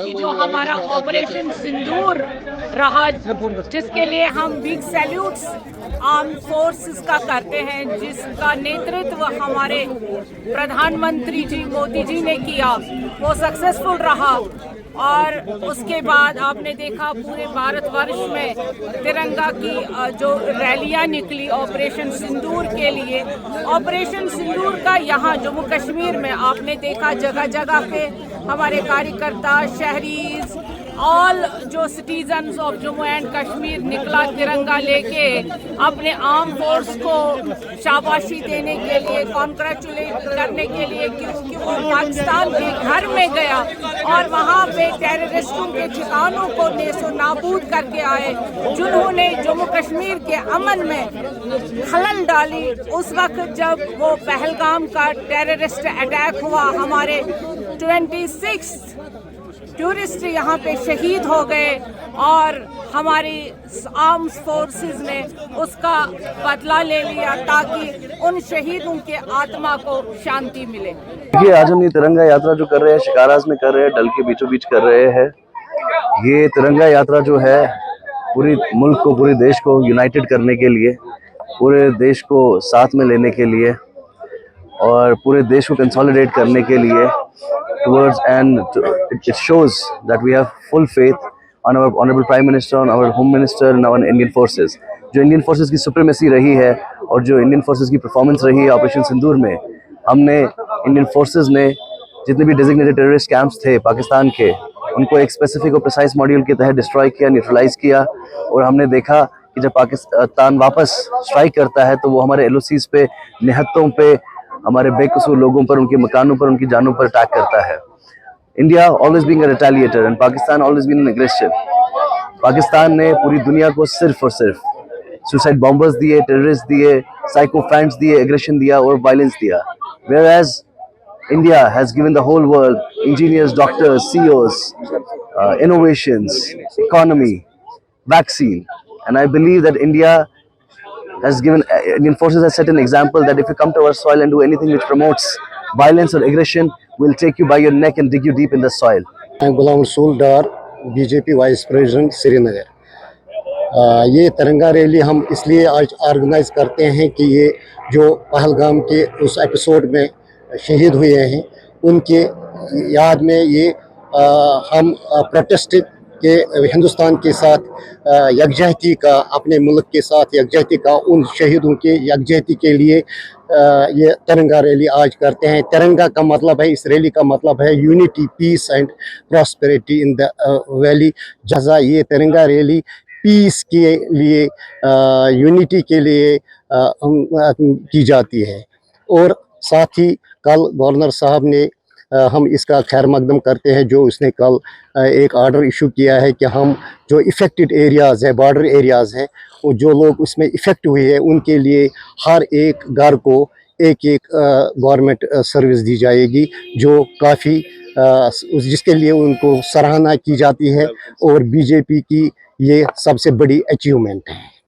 कि जो हमारा ऑपरेशन सिंदूर रहा, जिसके लिए हम बिग सैल्यूट्स आर्म फोर्सेस का करते हैं, जिसका नेतृत्व हमारे प्रधानमंत्री जी मोदी जी ने किया, वो सक्सेसफुल रहा। और उसके बाद आपने देखा पूरे भारतवर्ष में तिरंगा की जो रैलियां निकली ऑपरेशन सिंदूर के लिए। ऑपरेशन सिंदूर का यहाँ जम्मू कश्मीर में आपने देखा जगह जगह पे हमारे कार्यकर्ता, शहरीज, ऑल जो citizens of Jammu and Kashmir निकला तिरंगा लेके अपने आर्म फोर्स को शाबाशी देने के लिए, कॉन्ग्रेचुलेट करने के लिए, क्योंकि वो पाकिस्तान के घर में गया और वहाँ पे टेररिस्टों के ठिकानों को नेस्तो नाबूद करके आए, जिन्होंने जम्मू कश्मीर के अमन में खलल डाली। उस वक्त जब वो पहलगाम का टेररिस्ट अटैक हुआ, हमारे 26 टूरिस्ट यहाँ पे शहीद हो गए और हमारी आर्म्स फोर्सेस ने उसका बदला ले लिया ताकि उन शहीदों के आत्मा को शांति मिले। देखिए, आज हम ये तिरंगा यात्रा जो कर रहे हैं शिकाराज में कर रहे हैं, डल के बीचों बीच कर रहे हैं। ये तिरंगा यात्रा जो है पूरी मुल्क को, पूरे देश को यूनाइटेड करने के लिए, पूरे देश को साथ में लेने के लिए और पूरे देश को कंसोलिडेट करने के लिए towards, and it shows that we have full faith on our honorable prime minister, on our home minister and our Indian forces। जो इंडियन फोर्सेस की सुप्रीमेसी रही है और जो इंडियन फोर्सेस की परफॉर्मेंस रही है ऑपरेशन सिंदूर में, हमने इंडियन फोर्सेस ने जितने भी डेजिग्नेटेड टेररिस्ट कैंप्स थे पाकिस्तान के, उनको एक स्पेसिफिक और प्रिसाइज मॉड्यूल के तहत डिस्ट्रॉय किया, न्यूट्रलाइज किया। और हमने देखा कि जब पाकिस्तान वापस स्ट्राइक करता है तो वो हमारे एलओसीज पे, निहत्तों पे, हमारे बेकसूर लोगों पर, उनके मकानों पर, उनकी जानों पर अटैक करता है। India always being a retaliator and Pakistan always being an aggressive. Pakistan ने पूरी दुनिया को सिर्फ और सिर्फ सुसाइड बॉम्बर्स दिए, टेररिस्ट दिए, साइकोफैंट्स दिए, एग्रेशन दिया और वायलेंस दिया। Whereas India has given the whole world engineers, doctors, CEOs, innovations, economy, vaccine, and I believe that Indian forces has set an example that if you come to our soil and do anything which promotes violence or aggression, we'll take you by your neck and dig you deep in the soil। मैं गुलाम रसूल डार, BJP vice president Srinagar. ये तिरंगा rally हम इसलिए आज organise करते हैं कि ये जो पहलगाम के उस एपिसोड में शहीद हुए हैं, उनके याद में ये हम प्रोटेस्ट के हिंदुस्तान के साथ यकजहती का, अपने मुल्क के साथ यकजहती का, उन शहीदों के यकजहती के लिए ये तिरंगा रैली आज करते हैं। तिरंगा का मतलब है, इस रैली का मतलब है unity, peace and prosperity in the valley. जैसा ये तिरंगा रैली पीस के लिए, यूनिटी के लिए की जाती है। और साथ ही कल गवर्नर साहब ने हम इसका खैर मकदम करते हैं, जो उसने कल एक ऑर्डर इशू किया है कि हम जो इफ़ेक्टेड एरियाज़ है, बॉर्डर एरियाज़ हैं, वो जो लोग उसमें इफ़ेक्ट हुए हैं उनके लिए हर एक घर को एक गवर्नमेंट सर्विस दी जाएगी, जो काफ़ी जिसके लिए उनको सराहना की जाती है और बीजेपी की ये सबसे बड़ी अचीवमेंट है।